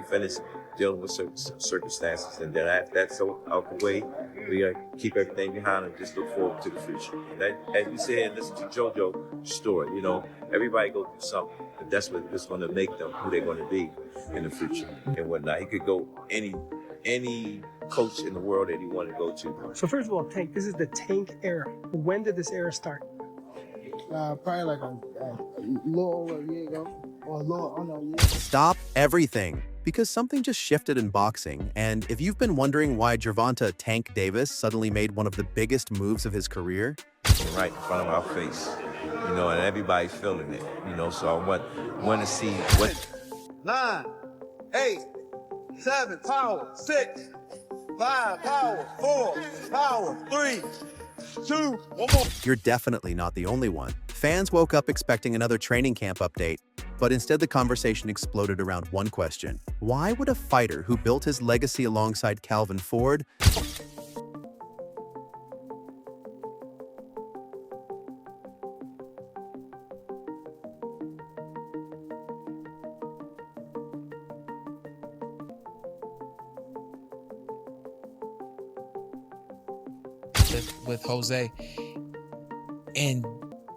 we finish dealing with certain circumstances, and then that's out the way. We gotta keep everything behind and just look forward to the future. And that, as you said, and listen to JoJo's story. You know, everybody go through something, but that's what's going to make them who they're going to be in the future and whatnot. He could go any coach in the world that he wanted to go to. So first of all, Tank, this is the Tank era. When did this era start? Probably like a little over a year ago, or a little under a year. Stop everything, because something just shifted in boxing, and if you've been wondering why Gervonta "Tank" Davis suddenly made one of the biggest moves of his career, right in front of our face, you know, and everybody's feeling it, you know, so I want to see what... 9, 8, 7, power, 6, 5, power, 4, power, 3, 2, 1 more. You're definitely not the only one. Fans woke up expecting another training camp update, but instead the conversation exploded around one question. Why would a fighter who built his legacy alongside Calvin Ford with Jose, and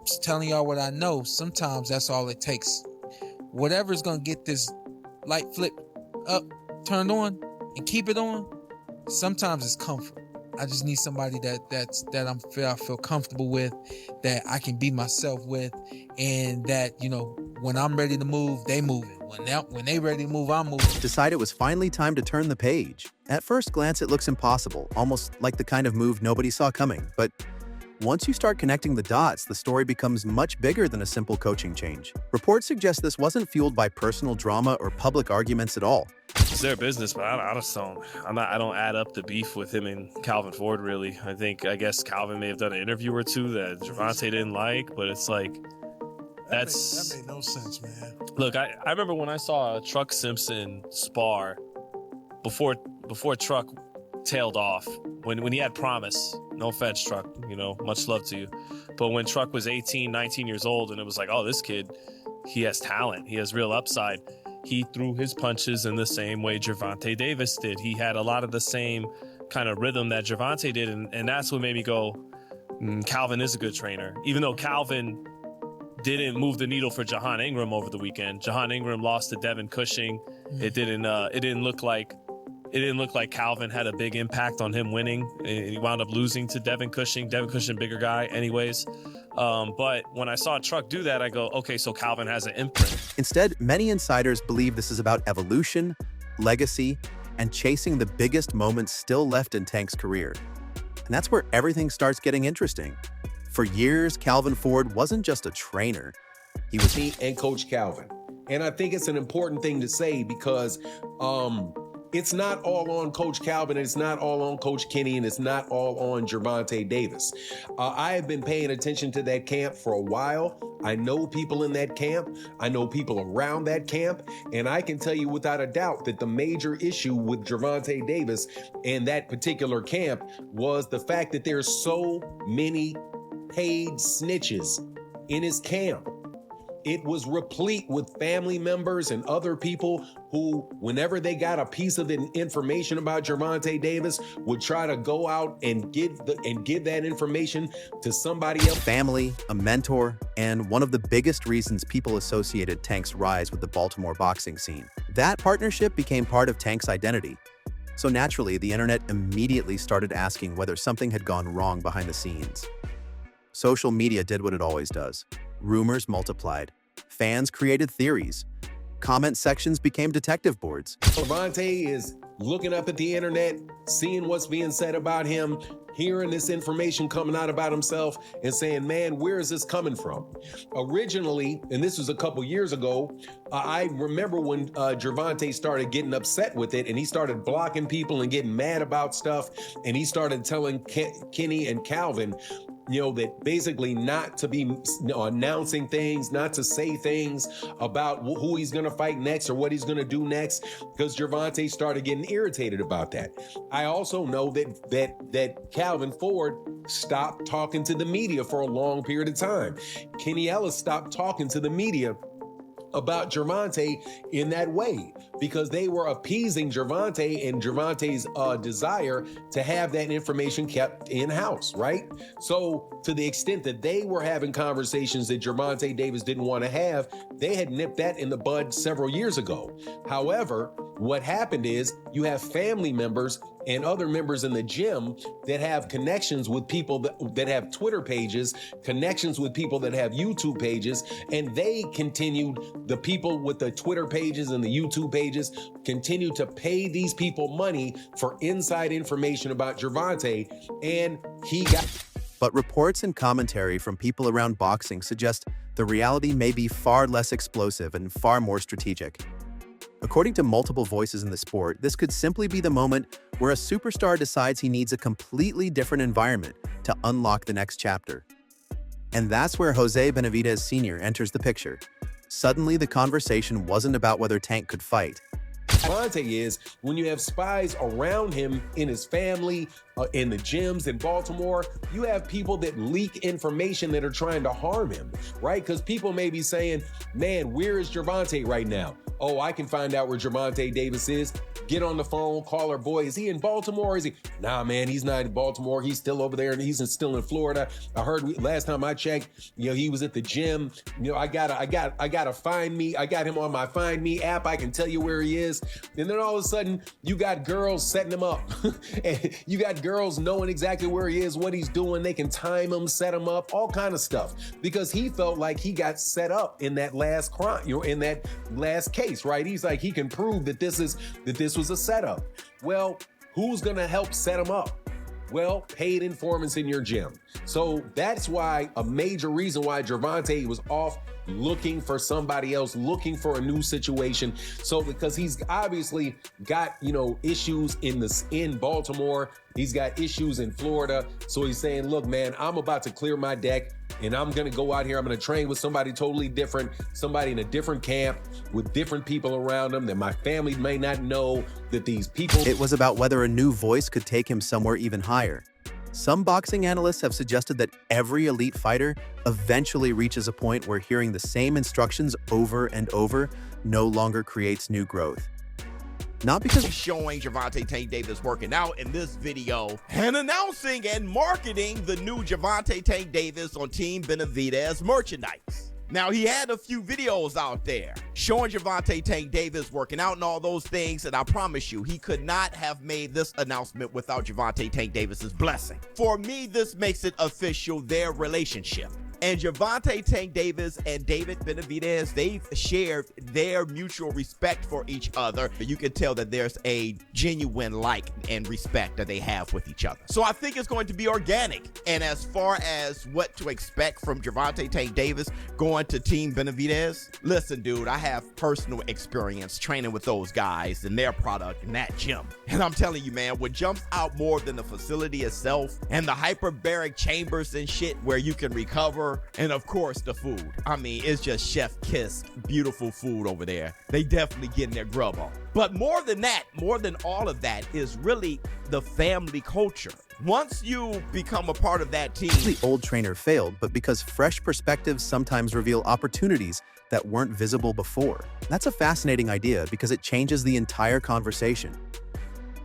just telling y'all what I know, sometimes that's all it takes. Whatever's gonna get this light flip up, turned on, and keep it on, sometimes it's comfort. I just need somebody that I feel comfortable with, that I can be myself with, and that, you know, when I'm ready to move, they move it. When they ready to move, I'm moving. Decided it was finally time to turn the page. At first glance, it looks impossible, almost like the kind of move nobody saw coming. But once you start connecting the dots, the story becomes much bigger than a simple coaching change. Reports suggest this wasn't fueled by personal drama or public arguments at all. It's their business, but I don't add up the beef with him and Calvin Ford, really. I guess Calvin may have done an interview or two that Gervonta didn't like, but it's like, that made no sense, man. Look, I remember when I saw Truck Simpson spar before Truck tailed off, when he had promise. No offense, Truck, you know, much love to you. But when Truck was 18, 19 years old, and it was like, oh, this kid, he has talent. He has real upside. He threw his punches in the same way Gervonta Davis did. He had a lot of the same kind of rhythm that Gervonta did, and that's what made me go, Calvin is a good trainer. Even though Calvin didn't move the needle for Jahan Ingram over the weekend. Jahan Ingram lost to Devin Cushing. It didn't look like Calvin had a big impact on him winning. He wound up losing to Devin Cushing. Devin Cushing, bigger guy anyways. But when I saw Truck do that, I go, okay, so Calvin has an imprint. Instead, many insiders believe this is about evolution, legacy, and chasing the biggest moments still left in Tank's career. And that's where everything starts getting interesting. For years, Calvin Ford wasn't just a trainer. He was and Coach Calvin. And I think it's an important thing to say, because it's not all on Coach Calvin, and it's not all on Coach Kenny, and it's not all on Gervonta Davis. I have been paying attention to that camp for a while. I know people in that camp. I know people around that camp. And I can tell you without a doubt that the major issue with Gervonta Davis and that particular camp was the fact that there's so many paid snitches in his camp. It was replete with family members and other people who, whenever they got a piece of information about Gervonta Davis, would try to go out and give that information to somebody else. Family, a mentor, and one of the biggest reasons people associated Tank's rise with the Baltimore boxing scene. That partnership became part of Tank's identity. So naturally, the internet immediately started asking whether something had gone wrong behind the scenes. Social media did what it always does. Rumors multiplied. Fans created theories. Comment sections became detective boards. Gervonta is looking up at the internet, seeing what's being said about him, hearing this information coming out about himself, and saying, man, where is this coming from? Originally, and this was a couple years ago, I remember when Gervonta started getting upset with it, and he started blocking people and getting mad about stuff, and he started telling Kenny and Calvin, you know, that basically not to be announcing things, not to say things about who he's going to fight next or what he's going to do next, because Gervonta started getting irritated about that. I also know that Calvin Ford stopped talking to the media for a long period of time. Kenny Ellis stopped talking to the media about Gervonta in that way because they were appeasing Gervonta and Gervonta's desire to have that information kept in-house, right? So to the extent that they were having conversations that Gervonta Davis didn't want to have, they had nipped that in the bud several years ago. However, what happened is you have family members and other members in the gym that have connections with people that have Twitter pages, connections with people that have YouTube pages, and they continued, the people with the Twitter pages and the YouTube pages, continue to pay these people money for inside information about Gervonta, and he got... But reports and commentary from people around boxing suggest the reality may be far less explosive and far more strategic. According to multiple voices in the sport, this could simply be the moment where a superstar decides he needs a completely different environment to unlock the next chapter. And that's where Jose Benavidez Sr. enters the picture. Suddenly, the conversation wasn't about whether Tank could fight. Gervonta is when you have spies around him in his family, in the gyms in Baltimore, you have people that leak information that are trying to harm him, right? Because people may be saying, man, where is Gervonta right now? Oh, I can find out where Gervonta Davis is. Get on the phone, call her boy. Is he in Baltimore? Is he? Nah, man, he's not in Baltimore. He's still over there and he's still in Florida. I heard last time I checked, he was at the gym. I gotta find me. I got him on my Find Me app. I can tell you where he is. And then all of a sudden, you got girls setting him up. And you got girls knowing exactly where he is, what he's doing. They can time him, set him up, all kind of stuff. Because he felt like he got set up in that last crime, in that last case, right? He's like, he can prove that this was a setup. Well, who's gonna help set him up? Well, paid informants in your gym. So that's why, a major reason why Gervonta was off looking for somebody else, looking for a new situation. So because he's obviously got, issues in Baltimore, he's got issues in Florida. So he's saying, look, man, I'm about to clear my deck and I'm going to go out here. I'm going to train with somebody totally different, somebody in a different camp with different people around him that my family may not know, that these people... It was about whether a new voice could take him somewhere even higher. Some boxing analysts have suggested that every elite fighter eventually reaches a point where hearing the same instructions over and over no longer creates new growth. Not because showing Gervonta Tank Davis working out in this video and announcing and marketing the new Gervonta Tank Davis on Team Benavidez merchandise. Now, he had a few videos out there showing Gervonta Tank Davis working out and all those things, and I promise you, he could not have made this announcement without Gervonta Tank Davis's blessing. For me, this makes it official, their relationship. And Gervonta Tank Davis and David Benavidez, they've shared their mutual respect for each other. You can tell that there's a genuine like and respect that they have with each other. So I think it's going to be organic. And as far as what to expect from Gervonta Tank Davis going to Team Benavidez, listen, dude, I have personal experience training with those guys and their product in that gym. And I'm telling you, man, what jumps out more than the facility itself and the hyperbaric chambers and shit where you can recover, and of course the food. I mean, it's just chef kiss, beautiful food over there. They definitely getting their grub on. But more than that, more than all of that, is really the family culture. Once you become a part of that team... The old trainer failed, but because fresh perspectives sometimes reveal opportunities that weren't visible before. That's a fascinating idea because it changes the entire conversation.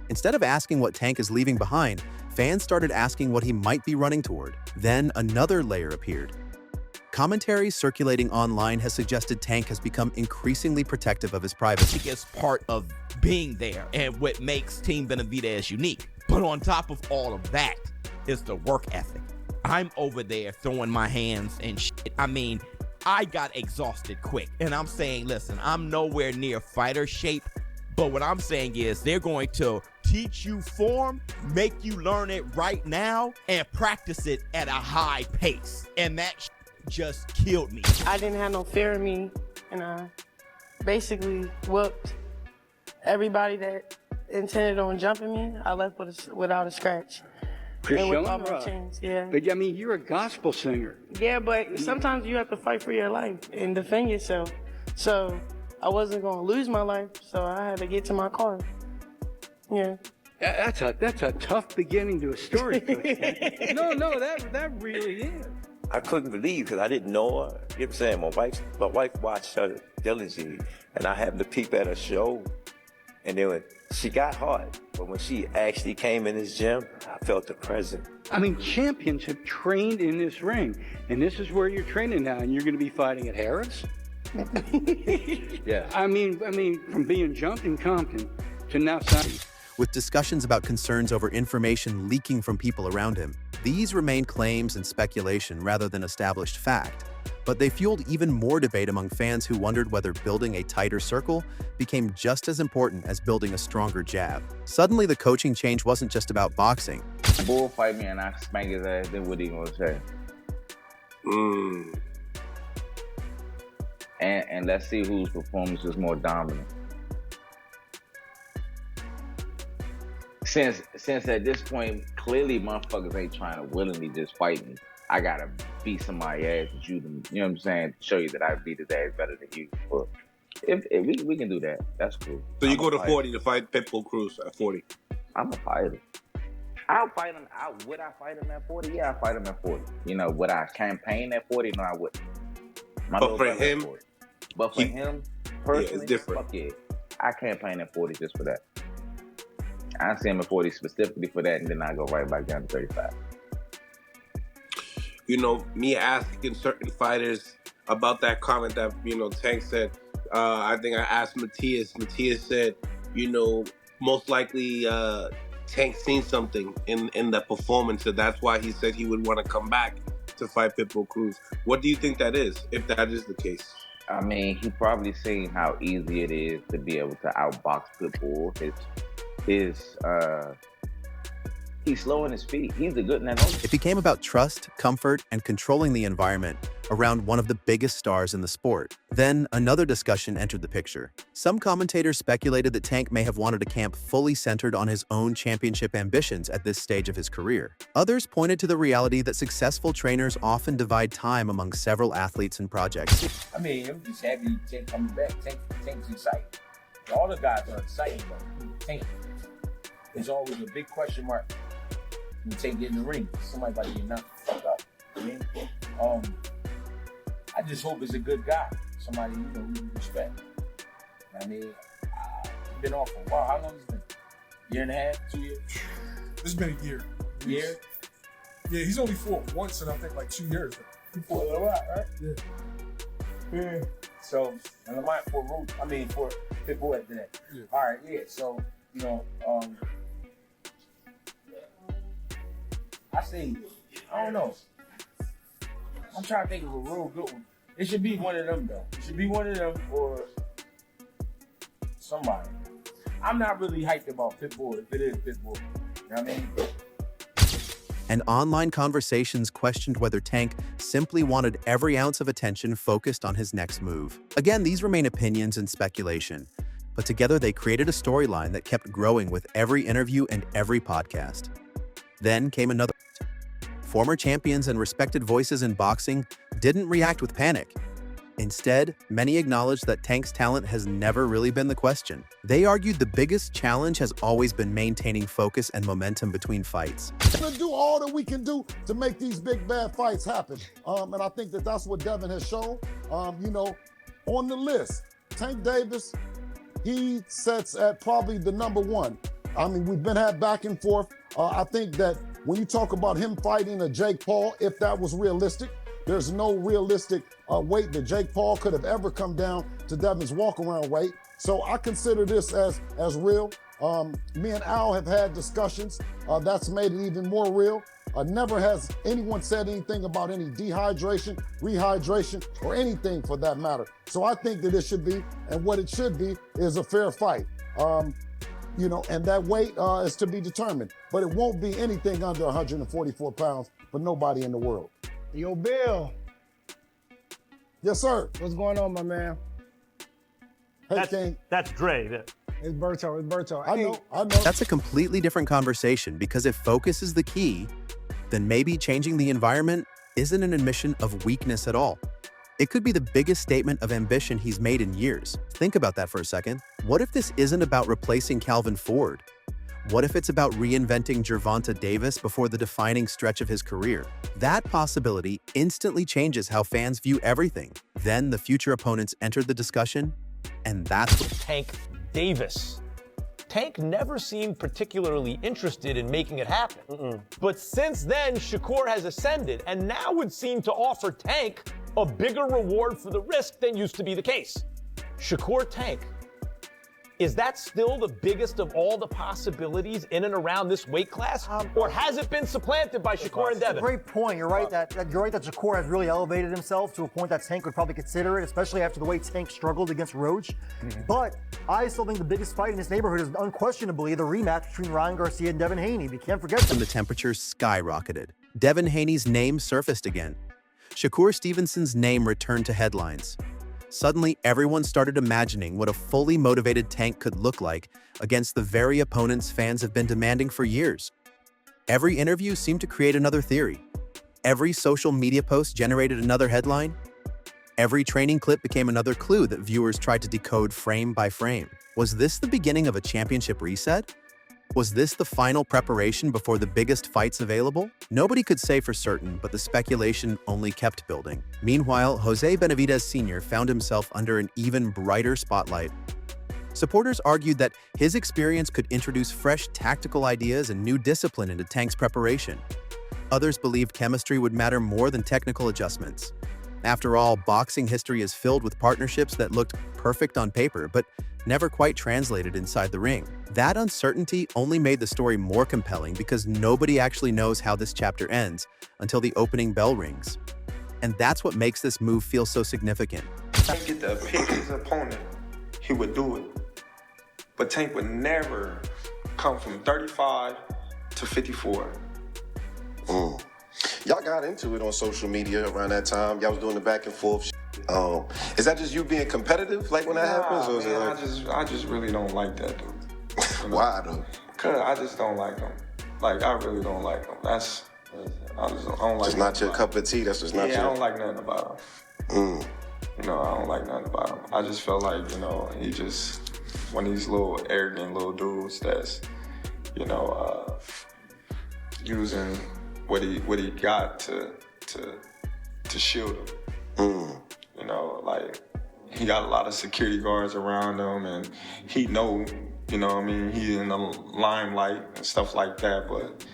Instead of asking what Tank is leaving behind, fans started asking what he might be running toward. Then another layer appeared. Commentary circulating online has suggested Tank has become increasingly protective of his privacy. It's part of being there and what makes Team Benavidez unique. But on top of all of that is the work ethic. I'm over there throwing my hands and shit. I mean, I got exhausted quick. And I'm saying, listen, I'm nowhere near fighter shape. But what I'm saying is they're going to teach you form, make you learn it right now, and practice it at a high pace. And that just killed me. I didn't have no fear in me, and I basically whooped everybody that intended on jumping me. I left without a scratch. And without my chains, yeah. But I mean, you're a gospel singer. Yeah, but sometimes you have to fight for your life and defend yourself. So I wasn't going to lose my life, so I had to get to my car. Yeah. That's a tough beginning to a story. No, that really is. I couldn't believe because I didn't know her. You know what I'm saying? My wife watched her diligently. And I happened to peep at her show, and then she got hard. But when she actually came in this gym, I felt the presence. I mean, champions have trained in this ring, and this is where you're training now, and you're going to be fighting at Harris? Yeah. I mean, from being jumped in Compton to now signing. With discussions about concerns over information leaking from people around him, these remain claims and speculation rather than established fact. But they fueled even more debate among fans who wondered whether building a tighter circle became just as important as building a stronger jab. Suddenly, the coaching change wasn't just about boxing. Bull fight me and I spank his ass, then what he gonna say? And let's see whose performance is more dominant. Since at this point, clearly motherfuckers ain't trying to willingly just fight me. I gotta beat somebody ass and shoot them, you know what I'm saying? Show you that I beat his ass better than you. But if we can do that, that's cool. So you go to 40 to fight Pitbull Cruz at 40? I'm a fighter. I'll fight him. Would I fight him at 40? Yeah, I'll fight him at 40. You know, would I campaign at 40? No, I wouldn't. But for him, him, personally, yeah, it's different. Fuck yeah. I campaign at 40 just for that. I see him at 40 specifically for that, and then I go right back down to 35. You know, me asking certain fighters about that comment that, you know, Tank said, I think I asked Matias. Matias said, you know, most likely Tank seen something in that performance, so that's why he said he would want to come back to fight Pitbull Cruz. What do you think that is, if that is the case? I mean, he probably seen how easy it is to be able to outbox Pitbull. He's slow in his feet. He's a good man. It became about trust, comfort, and controlling the environment around one of the biggest stars in the sport. Then another discussion entered the picture. Some commentators speculated that Tank may have wanted a camp fully centered on his own championship ambitions at this stage of his career. Others pointed to the reality that successful trainers often divide time among several athletes and projects. I mean, I'm just happy Tank coming back. Tank's exciting. All the guys are excited about Tank. There's always a big question mark when Tank get in the ring. Somebody about to get knocked the fuck out. I mean, I just hope it's a good guy. Somebody, you know, we respect. I mean, he's been off for a while. How long has it been? Year and a half? 2 years? It's been a year. Year? Yeah, he's only fought once in I think like 2 years. He fought a lot, right? Yeah. So, and I might for Pitbull after that. Yeah. All right, yeah. So, you know, I say, I don't know. I'm trying to think of a real good one. It should be one of them, though. It should be one of them or somebody. I'm not really hyped about Pitbull if it is Pitbull. You know what I mean? And online conversations questioned whether Tank simply wanted every ounce of attention focused on his next move. Again, these remain opinions and speculation, but together they created a storyline that kept growing with every interview and every podcast. Then came another. Former champions and respected voices in boxing didn't react with panic. Instead, many acknowledged that Tank's talent has never really been the question. They argued the biggest challenge has always been maintaining focus and momentum between fights. We're gonna do all that we can do to make these big bad fights happen. And I think that that's what Devin has shown. You know, on the list, Tank Davis, he sets at probably the number one. I mean, we've been had back and forth. I think that when you talk about him fighting a Jake Paul, if that was realistic, there's no realistic weight that Jake Paul could have ever come down to Devin's walk-around weight. So I consider this as real. Me and Al have had discussions. That's made it even more real. Never has anyone said anything about any dehydration, rehydration, or anything for that matter. So I think that it should be, and what it should be, is a fair fight. You know, and that weight is to be determined. But it won't be anything under 144 pounds for nobody in the world. Yo, Bill. Yes, sir. What's going on, my man? Hey, King. That's Dre. It's Berto. I know. That's a completely different conversation, because if focus is the key, then maybe changing the environment isn't an admission of weakness at all. It could be the biggest statement of ambition he's made in years. Think about that for a second. What if this isn't about replacing Calvin Ford? What if it's about reinventing Gervonta Davis before the defining stretch of his career? That possibility instantly changes how fans view everything. Then the future opponents entered the discussion, and that's what Tank Davis. Tank never seemed particularly interested in making it happen. But since then, Shakur has ascended and now would seem to offer Tank a bigger reward for the risk than used to be the case. Shakur Tank. Is that still the biggest of all the possibilities in and around this weight class? Or has it been supplanted by Shakur and Devin? Great point. You're right that Shakur has really elevated himself to a point that Tank would probably consider it, especially after the way Tank struggled against Roach. But I still think the biggest fight in this neighborhood is unquestionably the rematch between Ryan Garcia and Devin Haney. We can't forget that. the temperatures skyrocketed. Devin Haney's name surfaced again. Shakur Stevenson's name returned to headlines. Suddenly, everyone started imagining what a fully motivated Tank could look like against the very opponents fans have been demanding for years. Every interview seemed to create another theory. Every social media post generated another headline. Every training clip became another clue that viewers tried to decode frame by frame. Was this the beginning of a championship reset? Was this the final preparation before the biggest fights available? Nobody could say for certain, but the speculation only kept building. Meanwhile, Jose Benavidez Sr. found himself under an even brighter spotlight. Supporters argued that his experience could introduce fresh tactical ideas and new discipline into Tank's preparation. Others believed chemistry would matter more than technical adjustments. After all, boxing history is filled with partnerships that looked perfect on paper, but never quite translated inside the ring. That uncertainty only made the story more compelling because nobody actually knows how this chapter ends until the opening bell rings. And that's what makes this move feel so significant. Tank get to pick his opponent, he would do it. But Tank would never come from 35 to 54. Y'all got into it on social media around that time. Y'all was doing the back and forth shit. Is that just you being competitive, like when that happens? Or is it like... I just really don't like that dude. Why though? Cause I just don't like him. Like I really don't like him. I don't like. It's not your cup of tea. That's just not your. I don't like nothing about him. You know, I don't like nothing about him. I just felt like, you know, he just one of these little arrogant little dudes that's, you know, using what he got to shield him. You know, like he got a lot of security guards around him, and he know, you know what I mean, he's in the limelight and stuff like that, but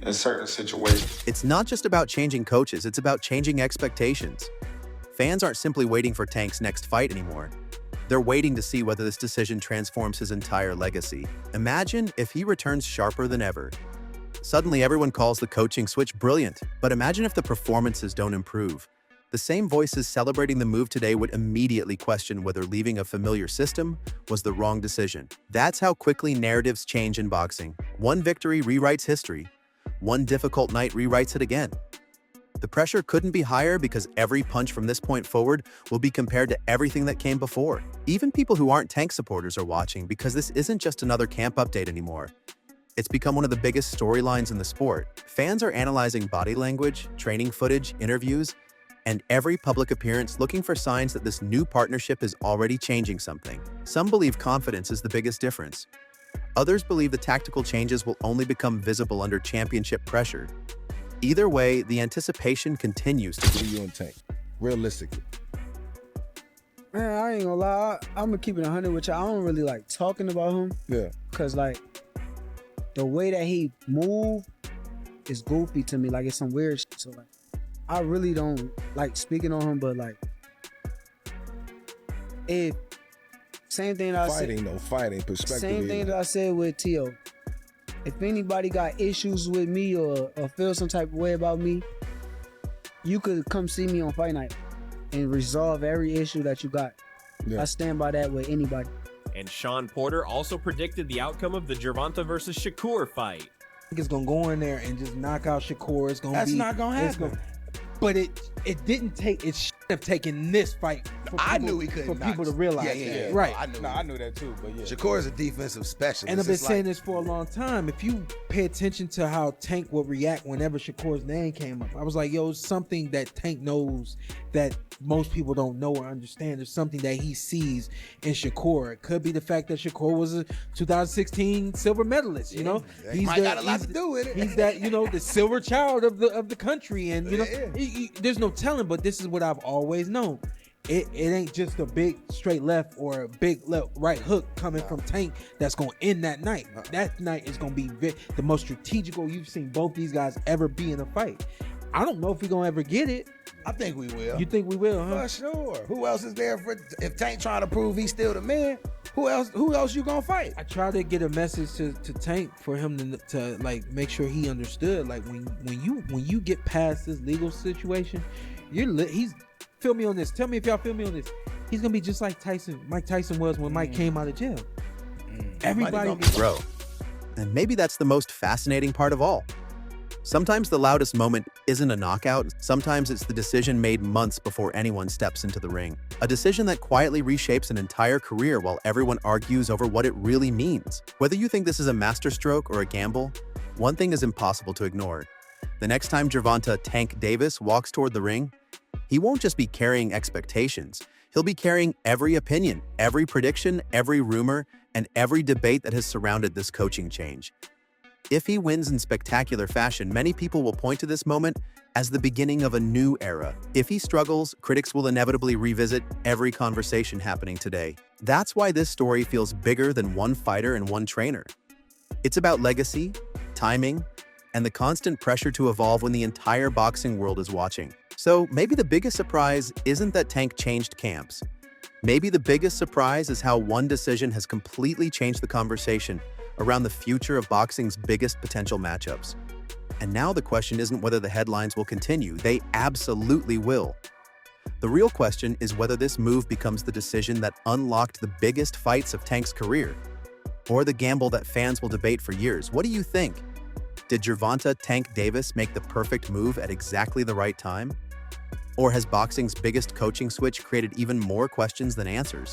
in certain situations. It's not just about changing coaches, it's about changing expectations. Fans aren't simply waiting for Tank's next fight anymore. They're waiting to see whether this decision transforms his entire legacy. Imagine if he returns sharper than ever. Suddenly everyone calls the coaching switch brilliant, but imagine if the performances don't improve. The same voices celebrating the move today would immediately question whether leaving a familiar system was the wrong decision. That's how quickly narratives change in boxing. One victory rewrites history. One difficult night rewrites it again. The pressure couldn't be higher because every punch from this point forward will be compared to everything that came before. Even people who aren't Tank supporters are watching because this isn't just another camp update anymore. It's become one of the biggest storylines in the sport. Fans are analyzing body language, training footage, interviews, and every public appearance looking for signs that this new partnership is already changing something. Some believe confidence is the biggest difference. Others believe the tactical changes will only become visible under championship pressure. Either way, the anticipation continues to be on Tank, realistically. Man, I ain't gonna lie, I'm gonna keep it 100 with you. I don't really like talking about him. Yeah. Cause like, the way that he move is goofy to me. Like, it's some weird shit. So like, I really don't like speaking on him, but like, if same thing that fighting perspective. Same thing that I said with Tio. If anybody got issues with me or feel some type of way about me, you could come see me on fight night and resolve every issue that you got. Yeah. I stand by that with anybody. And Sean Porter also predicted the outcome of the Gervonta versus Shakur fight. I think it's gonna go in there and just knock out Shakur. It's gonna That's not gonna happen. But it didn't take. It's have taken this fight. For I people, knew he couldn't for knock people to him. realize. Yeah. Right. No, I knew that too. But yeah, Shakur is a defensive specialist. And I've been It's saying like- this for a long time. If you pay attention to how Tank would react whenever Shakur's name came up, I was like, yo, it's something that Tank knows that most people don't know or understand. There's something that he sees in Shakur. It could be the fact that Shakur was a 2016 silver medalist. You know, Might got a lot to do with it. He's that, you know, the silver child of the country, and you know, there's no telling. But this is what I've always known. It ain't just a big straight left or a big left right hook coming from Tank that's gonna end that night. That night is gonna be the most strategical you've seen both these guys ever be in a fight. I don't know if we're gonna ever get it. I think we will. You think we will, huh? For sure. Who else is there for if Tank trying to prove he's still the man? Who else you gonna fight? I tried to get a message to Tank for him to like make sure he understood. Like when you get past this legal situation, he's feel me on this. Tell me if y'all feel me on this. He's gonna be just like Mike Tyson was when Mike came out of jail. Everybody grow. And maybe that's the most fascinating part of all. Sometimes the loudest moment isn't a knockout. Sometimes it's the decision made months before anyone steps into the ring. A decision that quietly reshapes an entire career while everyone argues over what it really means. Whether you think this is a masterstroke or a gamble, one thing is impossible to ignore. The next time Gervonta "Tank" Davis walks toward the ring, he won't just be carrying expectations. He'll be carrying every opinion, every prediction, every rumor, and every debate that has surrounded this coaching change. If he wins in spectacular fashion, many people will point to this moment as the beginning of a new era. If he struggles, critics will inevitably revisit every conversation happening today. That's why this story feels bigger than one fighter and one trainer. It's about legacy, timing, and the constant pressure to evolve when the entire boxing world is watching. So maybe the biggest surprise isn't that Tank changed camps. Maybe the biggest surprise is how one decision has completely changed the conversation around the future of boxing's biggest potential matchups. And now the question isn't whether the headlines will continue, they absolutely will. The real question is whether this move becomes the decision that unlocked the biggest fights of Tank's career, or the gamble that fans will debate for years. What do you think? Did Gervonta "Tank" Davis make the perfect move at exactly the right time? Or has boxing's biggest coaching switch created even more questions than answers?